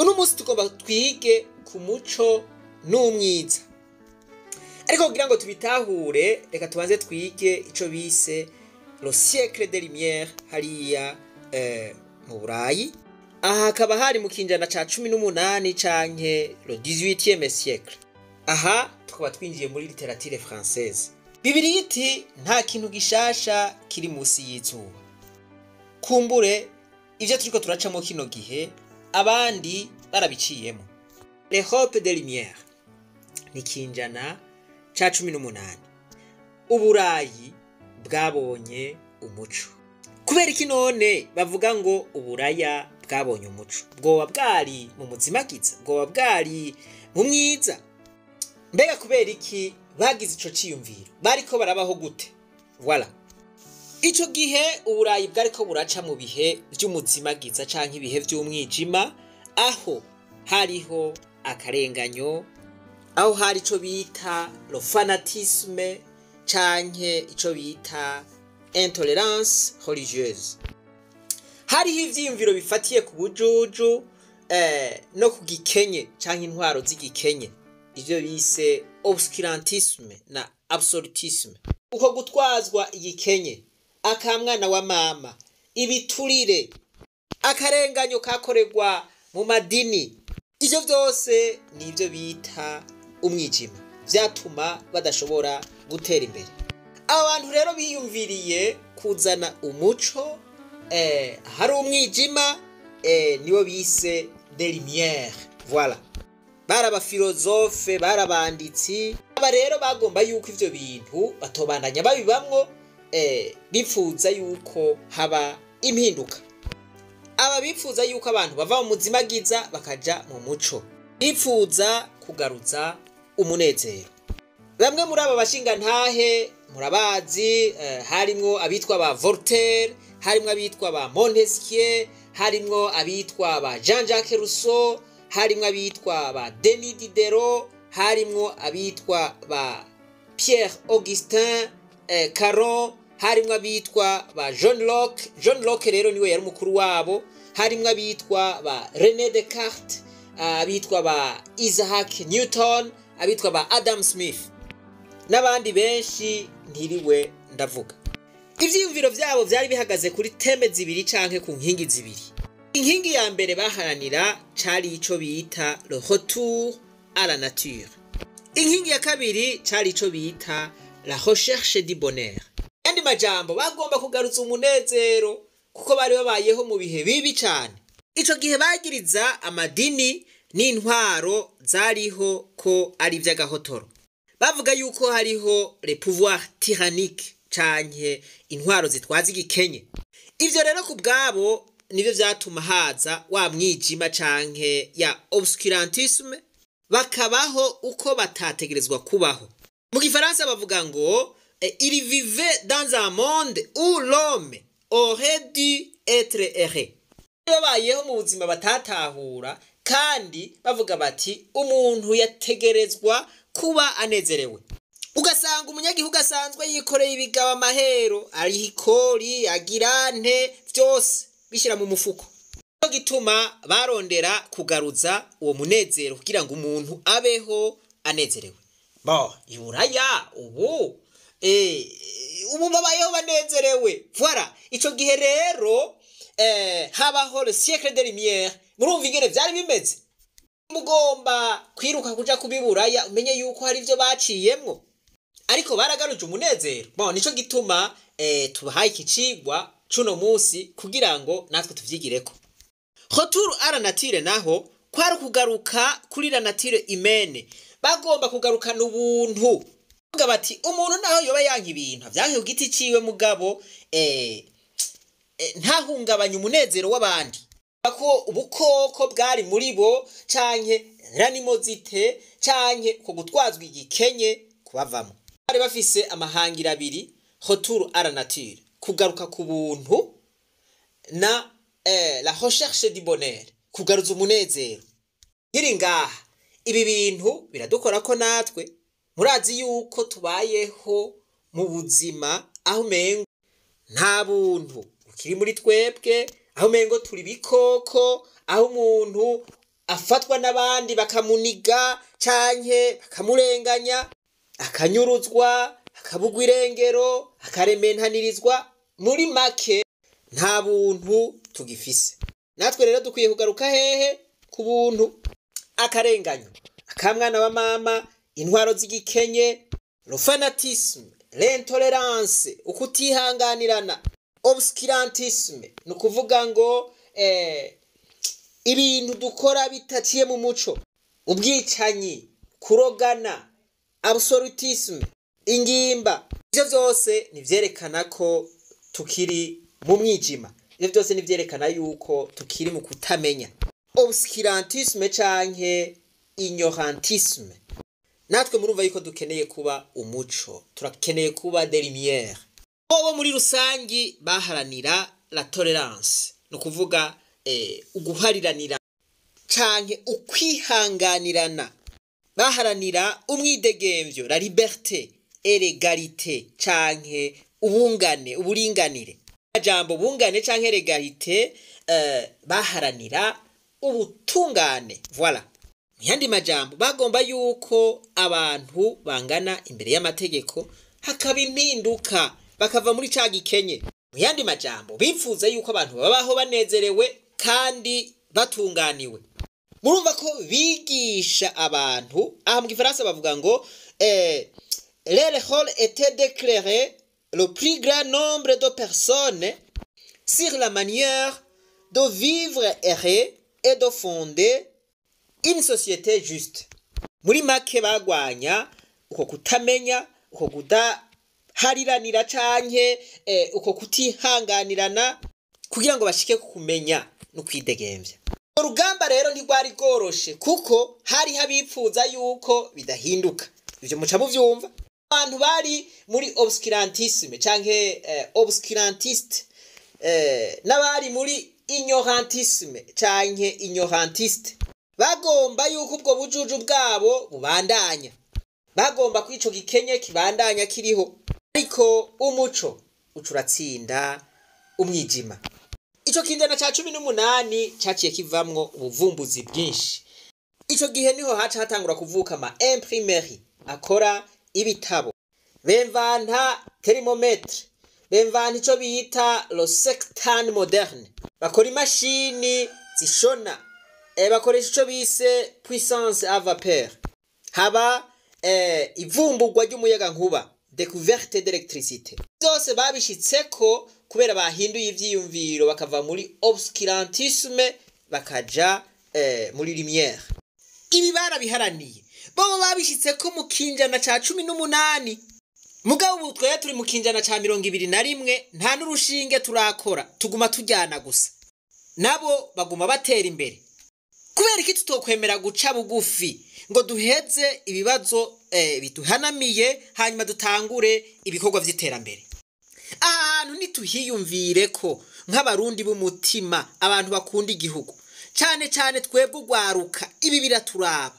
uno munsi tugomba twige ku muco n'umwiza, ariko kugira ngo tubitahure reka tubanze twige ico bise le siècle des lumières hariya mu Burayi. Aha hakaba hari mu kinjana ca 18 canke le 18e siècle. Aha tukaba twinjiye muri littérature française. Bibiliya iti nta kintu gishasha kiri musi y'izuba. Kumbure ivyo turiko turacamo kino gihe abandi barabiciyemo. L'Europe des lumières ni kinjana ca 18. Uburayi bwabonye umuco. Kubera iki none bavuga ngo uburaya bwabonye umuco? Bwoba bwari mu muzimagiza, bwoba bwari mu mwiza. Mbega kubera iki bagize ico ciyumviro? Bariko barabaho gute? Voilà. Ico gihe uburayi bwariko buraca mu bihe vy'umuzimagiza canke ibihe vy'umwijima, aho hariho akarenganyo, aho hari ico bita le fanatisme canke ico bita intolerance religieuse. Hariho ivyiyumviro bifatiye ku bujuju no ku gikenye canke intwaro z'igikenye, ivyo bise obscurantisme na absolutisme. Uko gutwazwa igikenye, akamwana wa mama, ibiturire, akarenganyo kakorerwa mu madini, ivyo vyose nivyo bita umwijima, vyatuma badashobora gutera imbere. Abantu rero biyumviriye kuzana umuco hari umwijima, niwo bise des lumières. Voilà. Baraba filozofe, barabanditsi. Aba rero bagomba yuko ivyo bintu batobandanya babibamwo, bipfuza yuko haba impinduka. Aba bipfuza yuko abantu bava mu muzimagiza bakaja mu muco, bipfuza kugaruza umunezero. Bamwe muri aba bashinga ntahe murabazi, harimwo abitwa ba Voltaire, harimwo abitwa ba Montesquieu, harimwo abitwa ba Jean-Jacques Rousseau, harimwo abitwa ba Denis Diderot, harimwo abitwa ba Pierre Augustin Caron, harimwo abitwa ba John Locke. John Locke rero niwe yari umukuru wabo. Harimwo abitwa ba René Descartes, abitwa ba Isaac Newton, abitwa ba Adam Smith, n'abandi benshi ntiriwe ndavuga. Ivyiyumviro vyabo vyari bihagaze kuri teme zibiri canke ku nkingi zibiri. Inkingi ya mbere baharanira cari ico bita le retour à la nature. Inkingi ya kabiri cari ico bita la recherche du bonheur. Yandi majambo bagomba kugarutsa umunezero kuko bari babayeho mu bihe bibi cane. Ico gihe bagiriza amadini n'intwaro zariho ko ari vy'agahotoro. Bavuga yuko hariho le pouvoir tyrannique canke intwaro zitwaza igikenye. Ivyo rero ku bwabo nivyo vyatuma haza wa mwijima canke ya obscurantisme, bakabaho uko batategerezwa kubaho. Mu Gifaransa bavuga ngo il vivait dans un monde où l'homme aurait dû être heureux. Babayeho mu buzima batatahura, kandi bavuga bati umuntu yategerezwa kuba anezerewe. Ugasanga umunyagihugu asanzwe yikoreye ibigaba amahero, ariho ikori, agirante, vyose bishira mu mufuko. Cyo gituma barondera kugaruza uwo munezero kugira ngo umuntu abeho anezerewe. Bo iburaya ubu babayeho banezerewe. Voilà. Ico gihe rero habaho le siècle des lumières. Murumva ingene vyari bimeze. Mugomba kwiruka kuja kubiburaya umenye yuko hari ivyo baciyemwo, ariko baragaruje umunezero. Bo nico gituma tubahaye ikicigwa cuno musi kugira ngo natwe tuvyigireko. Retour à la nature naho kwari kugaruka kuri la nature humaine. Bagomba kugarukana ubuntu. Bavuga bati umuntu naho yoba yanka ibintu avyanke ku giti ciwe, mugabo ntahungabanya umunezero w'abandi. Bako ubukoko bwari muri bo canke ranimozite canke ko gutwazwa igikenye kubavamo. Bari bafise amahangira abiri, retour à la nature, kugaruka ku buntu, na la recherche du bonheur, kugaruza umunezero. Ngiri ngaha ibi bintu biradukora ko natwe. Murazi yuko tubayeho mu buzima aho mengo nta buntu ukiri muri twebwe, aho mengo turi bikoko, aho umuntu afatwa n'abandi bakamuniga canke bakamurenganya, akanyuruzwa, akabugwa irengero, akarementanirizwa. Muri make nta buntu tugifise. Natwe rero dukwiye kugaruka hehe? Ku buntu. Akarenganyo, akamwana wa mama, intwaro z'igikenye, le fanatisme, l'intolérance, ukutihanganirana, obscurantisme, ni ukuvuga ngo ibintu dukora bitaciye mu muco, ubwicanyi, kurogana, absolutisme, ingimba. Ivyo vyose nivyerekana ko tukiri mu mwijima. Ivyo vyose nivyerekana yuko tukiri mu kutamenya. Obscurantisme canke ignorantisme. Natwe murumva yuko dukeneye kuba umuco, turakeneye kuba des lumières. Bobo muri rusangi baharanira la tolérance, no kuvuga uguhariranira canke ukwihanganirana. Baharanira umwidegemvyo, la liberté et l'égalité canke ubungane, uburinganire. Jambo bungane canke l'égalité baharanira ubutungane. Voilà. Yandi majambo bagomba yuko abantu bangana imbere y'amategeko, hakaba impinduka bakava muri ca gikenye. Yandi majambo bifuza yuko abantu babaho banezerewe kandi batunganiwe. Murumva ko bigisha abantu, aha mu Gifaransa bavuga ngo leur rôle était d'éclairer le plus grand nombre de personnes sur la manière de vivre heureux et de fonder une société juste. Muri make bagwanya uko kutamenya, uko kudahariranira canke uko kutihanganirana kugira ngo bashike kumenya no kwidegemvya. Urugamba rero ntigwari goroshe kuko hari habipfuza yuko bidahinduka. Ivyo muca muvyumva. Abantu bari muri obscurantisme canke obscurantiste n'abari muri ignorantisme canke ignorantiste bagomba yuko ubwo bujuju bwabo bubandanya. Bagomba ko ico gikenye kibandanya kiriho. Ariko umuco ucuratsinda umwijima. Ico kinjana ca 18 caciye kivamwo ubuvumbuzi bwinshi. Ico gihe niho haca hatangura kuvuka ama imprimerie akora ibitabo. Bemvanta thermometre, bemvanta ico bita le sextant moderne. Bakora imashini zishona. Bakoresha ico bise puissance à vapeur. Haba ivumburwa ry'umuyaga nkuba, découverte d'électricité. Byose babishitseko kubera bahinduye ivyiyumviro bakava muri obscurantisme bakaja muri lumière. Ibi barabiharaniye. Bo babishitseko mu kinjana ca 18. Mugabo ubu twe turi mu kinjana ca 21 nta n'urushinge turakora, tuguma tujyana gusa. Nabo baguma batera imbere. Kubera iki tutokwemera guca bugufi ngo duheze ibibazo bituhanamiye hanyuma dutangure ibikorwa vy'iterambere. Ahantu nituhiyumvire ko nk'abarundi b'umutima, abantu bakunda igihugu, cane cane twebwe ugwaruka, ibi biraturaba.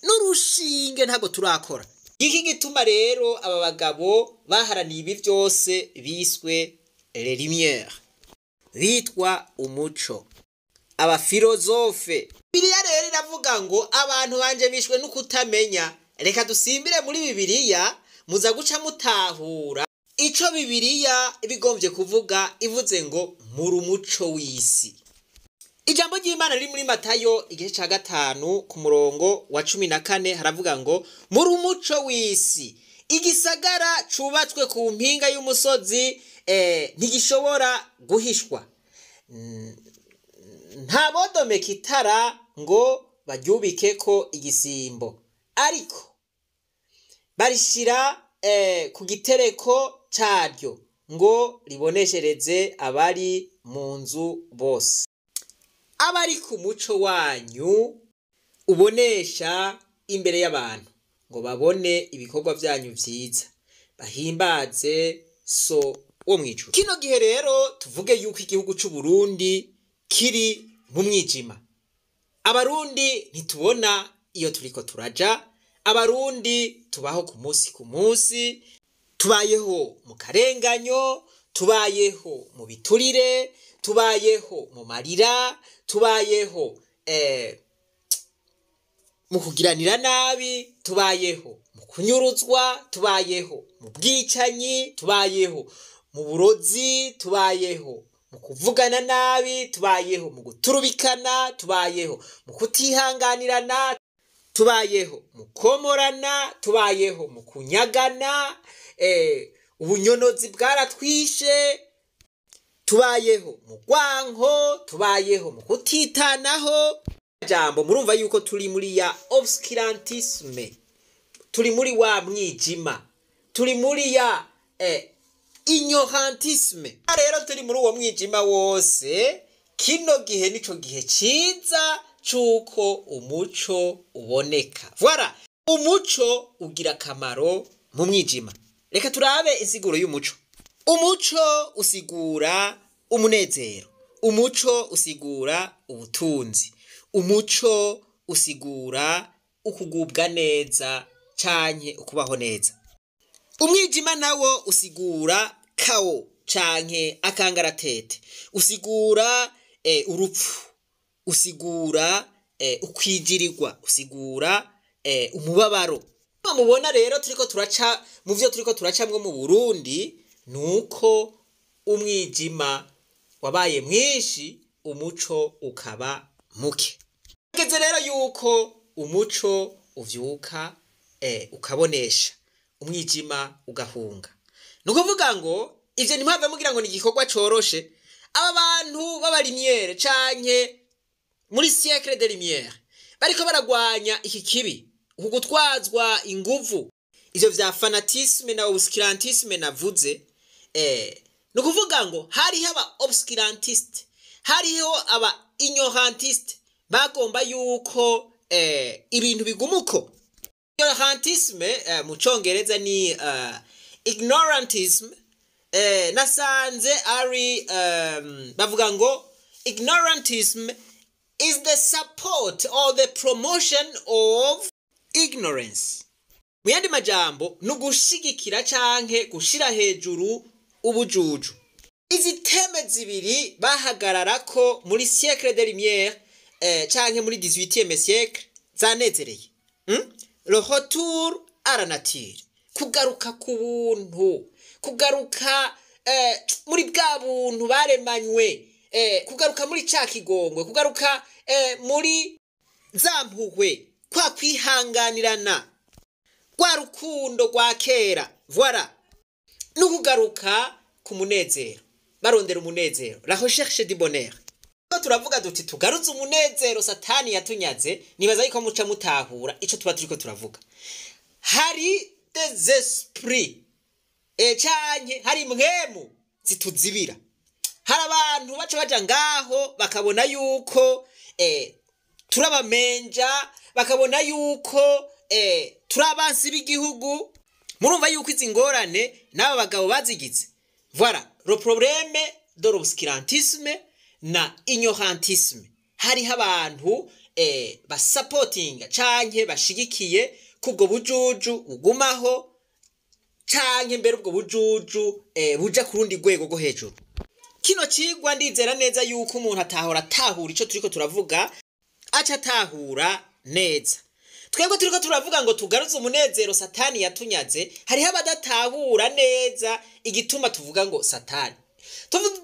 N'urushinge ntago turakora. Iki gituma rero aba bagabo baharaniye ibi vyose biswe les lumières, bitwa umuco, aba filozofe. Bibiliya rero iravuga ngo abantu banje bishwe n'ukutamenya. Reka dusimbire muri Bibiliya muza guca mutahura ico Bibiliya ibigombye kuvuga. Ivuze ngo muri umuco w'isi. Ijambo ry'Imana riri muri Matayo igice ca 5 ku murongo wa 14 haravuga ngo muri umuco w'isi. Igisagara cubatswe ku mpinga y'umusozi ntigishobora guhishwa. Nta bodomeka itara ngo baryubikeko igisimbo, ariko barishira ku gitereko caryo ngo riboneshereze abari mu nzu bose. Abari ku muco wanyu ubonesha imbere y'abantu ngo babone ibikorwa vyanyu vyiza, bahimbaze so wo mwijuru. Kino gihe rero tuvuge yuko igihugu c'u Burundi kiri mu mwijima. Abarundi ntitubona iyo turiko turaja. Abarundi tubaho ku munsi, tubayeho mu karenganyo, tubayeho mu biturire, tubayeho mu marira, tubayeho mu kugiranira nabi tubayeho, mu kunyuruzwa tubayeho, mu bwicanyi tubayeho, mu burozi tubayeho, mu kuvugana nabi tubayeho, mu guturubikana tubayeho, mu kutihanganirana tubayeho, mu komorana tubayeho, mu kunyagana, ubunyonozi bwaratwishe tubayeho, mu rwanko tubayeho, mu kutitanaho. Jambo murumva yuko turi muri ya obscurantisme, turi muri wa mwijima, turi muri ya ignorantisme. Rero turi muri uwo mwijima wose, kino gihe nico gihe ciza cuko umuco uboneka. Voilà, umuco ugira akamaro mu mwijima. Reka turabe insiguro y'umuco. Umuco usigura umunezero, umuco usigura ubutunzi, umuco usigura ukugubwa neza canke ukubaho neza. Umwijima nawo usigura kao canke akangaratete, usigura urupfu, usigura ukwijirirwa, usigura umubabaro. Mubona rero turiko turaca mu vyo turiko turacamwe mu Burundi nuko umwijima wabaye mwinshi, umuco ukaba muke. Kugeze rero yuko umuco uvyuka ukabonesha, umwijima ugahunga. Nukuvuga ngo ivyo ntimwave mugira ngo ni igikorwa coroshe. Aba bantu b'abarimyere canke muri siècle de lumière bariko baragwanya iki kibi, ukugutwazwa inguvu, ivyo vya fanatisme na obscurantisme navuze. Nukuvuga ngo hariho aba obscurantiste, hariho aba ignorantiste bagomba yuko ibintu bigumuko. Ignorantisme mu Congereza ni ignorantism. Nasanze ari bavuga ngo ignorantism is the support or the promotion of ignorance. Mu yandi majambo nugushigikira canke gushira hejuru ubujuju. Izi teme zibiri bahagararako muri siècle de lumière canke muri 18e siècle zanezereye. Le retour à la nature, kugaruka ku buntu, kugaruka muri bwa buntu baremanywe, kugaruka muri ca kigongwe, kugaruka muri zampuhwe, kwa kwihanganirana, kwa rukundo rwa kera. Voilà, nukugaruka ku munezero, barondera umunezero, la recherche du bonheur. Turavuga duti tugarutse umunezero satani yatunyaze, nibaza yuko muca mutahura ico tuba turiko turavuga. Hari des esprits canke hari mwemu zituzibira. Hari abantu baca baja ngaho bakabona yuko turabamenja, bakabona yuko turabansi b'igihugu. Murumva yuko izi ngorane n'aba bagabo bazigize. Voilà, le problème de l'obscurantisme na ignorantisme. Hariho abantu basupportinga canke bashigikiye kubwo bujuju ugumaho, canke mbere ubwo bujuju buja kurundi rwego rwo hejuru. Kino cigwa ndizera neza yuko umuntu atahora tahura ico turiko turavuga, aca atahura neza. Twebwe turiko turavuga ngo tugaruze umunezero satani yatunyaze, hariho abadatahura neza igituma tuvuga ngo satani.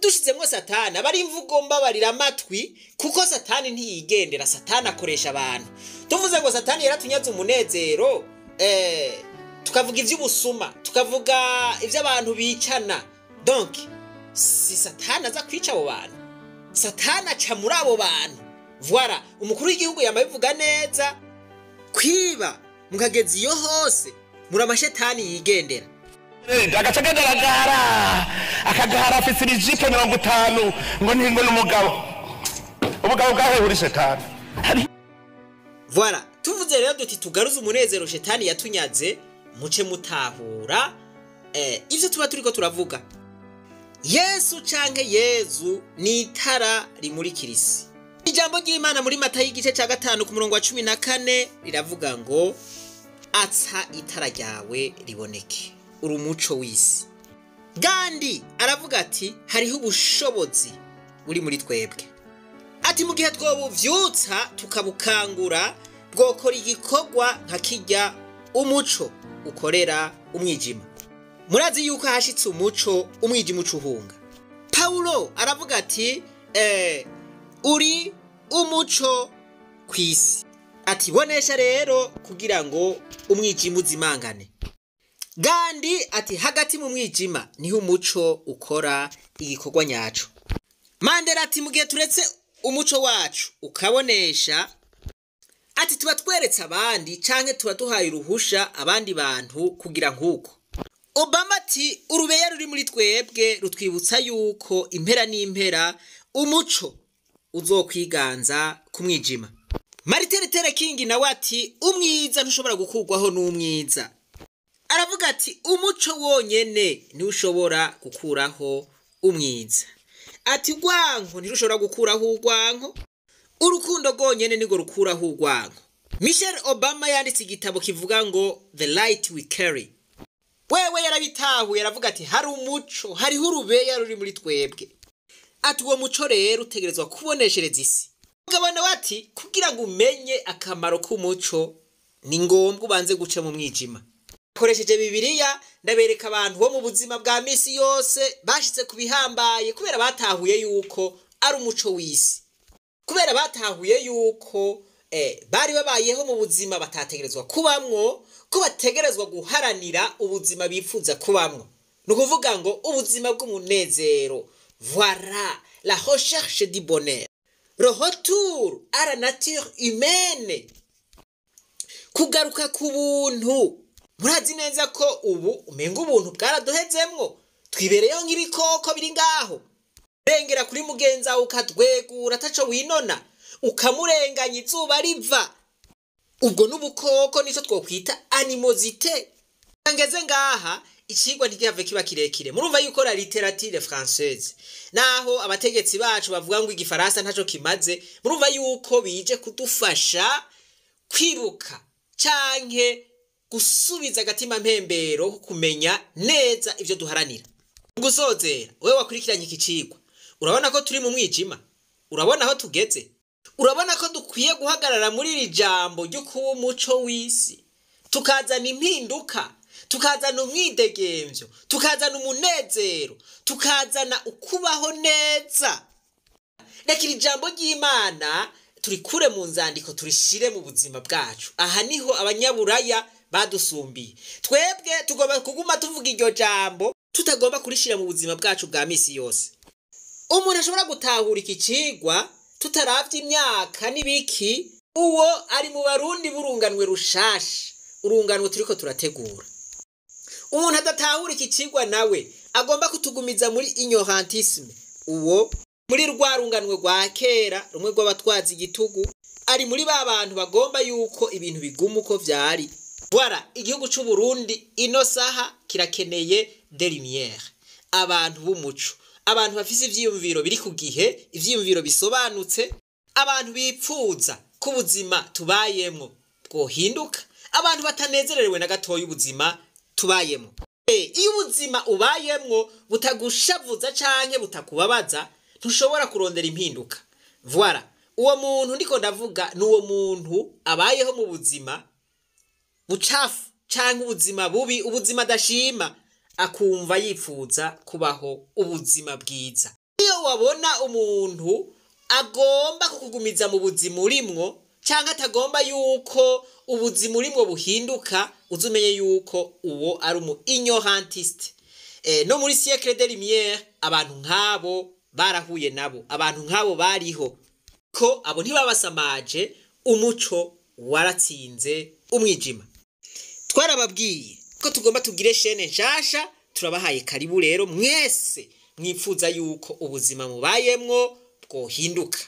Dushizemwo satani abari imvugo mbabarira amatwi, kuko satani ntiyigendera, satani akoresha abantu. Tuvuze ngo satani yaratunyaze umunezero, tukavuga ivy'ubusuma, tukavuga ivy'abantu bicana. Donc si satani aza kwica abo bantu, satani aca muri abo bantu. Voilà, umukuru w'igihugu yamabivuga neza, kwiba mukagezi yo hose muri amashetani yigendera. Agaca kagaragara akagahara afise ijipo 50 ngo ntingo n'umugabo, ubugabo bwawe buri shetani. Voilà, tuvuze rero duti tugaruze umunezero shetani yatunyaze, muce mutahura ivyo tuba turiko turavuga. Yesu canke Yezu ni itara rimurikira isi. Ijambo ry'Imana muri Matayo igice ca 5 ku murongo wa 14 riravuga ngo atsa itara ryawe riboneke, uri umuco w'isi. Gandi aravuga ati hariho ubushobozi buri muri twebwe. Ati mu gihe twobuvyutsa tukabukangura bwokora igikorwa nka kirya umuco ukorera umwijima. Murazi yuko hashitse umuco umwijima ucuhunga. Paulo aravuga ati uri umuco kw'isi, ati bonesha rero kugira ngo umwijima uzimangane. Gandi ati hagati mu mwijima niho umuco ukora igikorwa nyaco. Mandela ati mugihe turetse umuco wacu ukabonesha, ati tuba tweretse abandi canke tuba duhaye uruhusha abandi bantu kugira nk'uko. Obama ati urubeya ruri muri twebwe rutwibutsa yuko impera n'impera umuco uzokwiganza ku mwijima. Martin Luther King nawe ati umwiza ntushobora gukurwaho n'umwiza. Aravuga ati umuco wonyene niwe ushobora gukuraho umwiza. Ati urwanko ntirushobora gukuraho urwanko, urukundo rwonyene nirwo rukuraho urwanko. Michelle Obama yanditse igitabo kivuga ngo The Light We Carry. Wewe yarabitahuye aravuga ati hari umuco, hariho urubeya ruri muri twebwe. Ati uwo muco rero utegerezwa kuboneshereza isi. Mugabana wati kugira ngo umenye akamaro k'umuco ni ngombwa ubanze guca mu mwijima. Koresheje Bibiliya ndabereka abantu bo mu buzima bwa misi yose bashitse kubihambaye kubera batahuye yuko ari umuco w'isi. Kubera batahuye yuko bari babayeho mu buzima batategerezwa kubamwo, ko bategerezwa guharanira ubuzima bifuza kubamwo. Nukuvuga ngo ubuzima bw'umunezero. Voilà la recherche du bonheur. Le retour à la nature humaine. Kugaruka ku buntu. Murazi neza ko ubu umenga ubuntu bwaraduhezemwo. Twibereyeho nk'ibikoko biri ngaho. Rengera kuri mugenza ukatwegura ataco winona. Ukamurenganya izuba riva. Ubwo n'ubukoko nico twokwita animosité. Ngeze ngaha ikigwa ntigihave kiba kirekire. Murumva yuko la littérature française naho abategetsi bacu bavuga ngo igifaransa ntaco kimaze, murumva yuko bije kudufasha kwibuka canke gusubiza agatima mpembero kumenya neza ivyo duharanira. Gusozera wewe wakurikiranye iki cigwa, urabona ko turi mu mwijima? Urabona aho tugeze? Urabona ko dukwiye guhagarara muri iri jambo ryo kuba umuco w'isi, tukazana impinduka, tukazana umwidegemvyo, tukazana umunezero, tukazana ukubaho neza. Reka iri jambo ry'Imana turikure mu nzandiko turishire mu buzima bwacu. Aha niho abanyaburaya badusumbiye. Twebwe tugomba kuguma tuvuga iryo jambo, tutagomba kurishira mu buzima bwacu bwa misi yose. Umuntu ashobora gutahura iki cigwa tutaravye imyaka nibiki, uwo ari mu Barundi burunganwe rushasha, urunganwe turiko turategura. Umuntu adatahura iki cigwa nawe agomba kutugumiza muri ignorantisme, uwo muri rwarunganwe rwa kera rumwe rw'abatwazi igitugu, ari muri ba bantu bagomba yuko ibintu biguma uko vyari. Voilà, igihugu c'u Burundi ino saha kirakeneye des lumières, abantu b'umuco, abantu bafise ivyiyumviro biri ku gihe, ivyiyumviro bisobanutse, abantu bipfuza ko ubuzima tubayemwo bwohinduka, abantu batanezererewe na gatoya ubuzima tubayemwo. Iyo ubuzima ubayemwo butagushavuza canke butakubabaza, ntushobora kurondera impinduka. Voilà, uwo muntu ndiko ndavuga n'uwo muntu abayeho mu buzima bucafu canke ubuzima bubi, ubuzima adashima, akumva yifuza kubaho ubuzima bwiza. Iyo wabona umuntu agomba kukugumiza mu buzima urimwo canke atagomba yuko ubuzima urimwo buhinduka, uzumenye yuko uwo ari umu ignorantiste. No muri siècle des lumières abantu nk'abo barahuye nabo, abantu nk'abo bariho, ko abo ntibabasamaje, umuco waratsinze umwijima. Twarababwiye ko tugomba tugire shene nshasha, turabahaye karibu rero mwese mwifuza yuko ubuzima mubayemwo bwohinduka,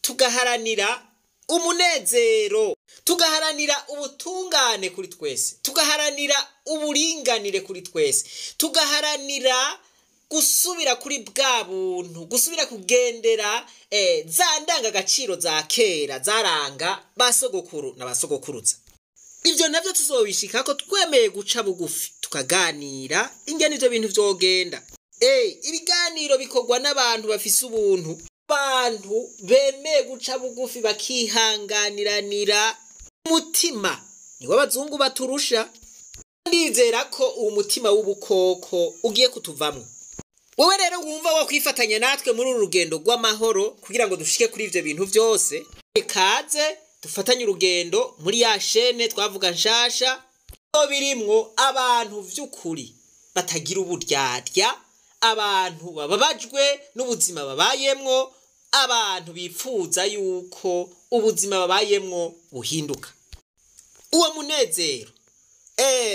tugaharanira umunezero, tugaharanira ubutungane kuri twese, tugaharanira uburinganire kuri twese, tugaharanira gusubira kuri bwa buntu, gusubira kugendera za ndangagaciro za kera zaranga basogokuru na basogokuruza. Ivyo navyo tuzobishikako twemeye guca bugufi tukaganira ingene ivyo bintu vyogenda. Ibiganiro bikorwa n'abantu bafise ubuntu, abantu bemeye guca bugufi bakihanganiranira umutima niwo abazungu baturusha. Ndizera ko uwo mutima w'ubukoko ugiye kutuvamwo. Wowe rero wumva wo kwifatanya natwe muri uru rugendo rw'amahoro kugira ngo dushike kuri ivyo bintu byose, ikaze dufatanye urugendo muri ya shene twavuga nshasha, birimwo abantu vy'ukuri batagira uburyarya, abantu bababajwe n'ubuzima babayemwo, abantu bifuza yuko ubuzima babayemwo buhinduka. Uwo munezero,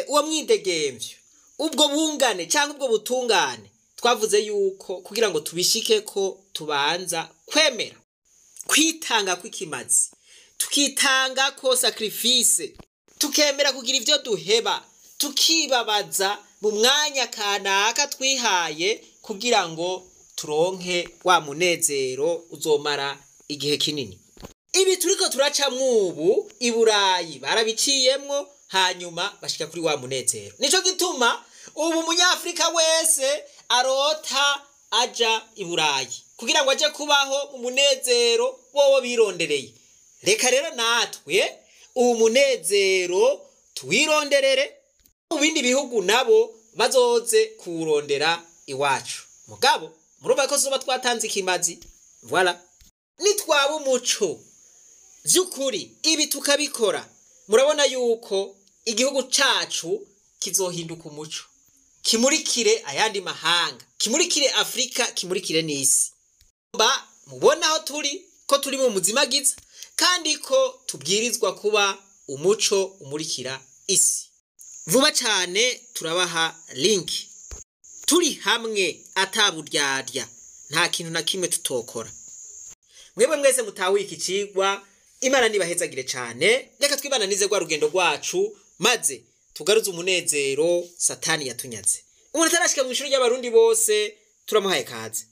uwo mwidegemvyo, ubwo bungane cyangwa ubwo butungane, twavuze yuko kugira ngo tubishike ko tubanza kwemera, kwitanga kw'ikimazi, tukitanga ko sacrifice, tukemera kugira ivyo duheba, tukibabaza mu mwanya kanaka twihaye kugira ngo turonke wa munezero uzomara igihe kinini. Ibi turiko turacamwo ubu i Burayi barabiciyemwo hanyuma bashika kuri wa munezero. Nico gituma ubu umunyafrika wese arota aja i Burayi kugira ngo aje kubaho mu munezero wowo birondereye. Reka rero natwe ubu munezero twironderere, mu bindi bihugu nabo bazoze kurondera iwacu. Mugabo murumva ko soba twatanze ikimazi. Voilà. Nitwaba umuco vy'ukuri ibi tukabikora, murabona yuko igihugu cacu kizohinduka umuco, kimurikire ayandi mahanga, kimurikire Afrika, kimurikire n'isi. Mubona aho turi ko turi mu muzimagiza kandi ko tubwirizwa kuba umuco umurikira isi. Vuba cyane turabaha link, turi hamwe ataburyarya, nta kintu na kimwe tutokora. Mwebwe mwese mutahuye iki cigwa, Imana nibahezagire cyane. Reka twibananize gwa rugendo rwacu maze tugaruze umunezero Satani yatunyaze. Umuntu atarashika mu ishuri ry'abarundi bose turamuhaye kaze.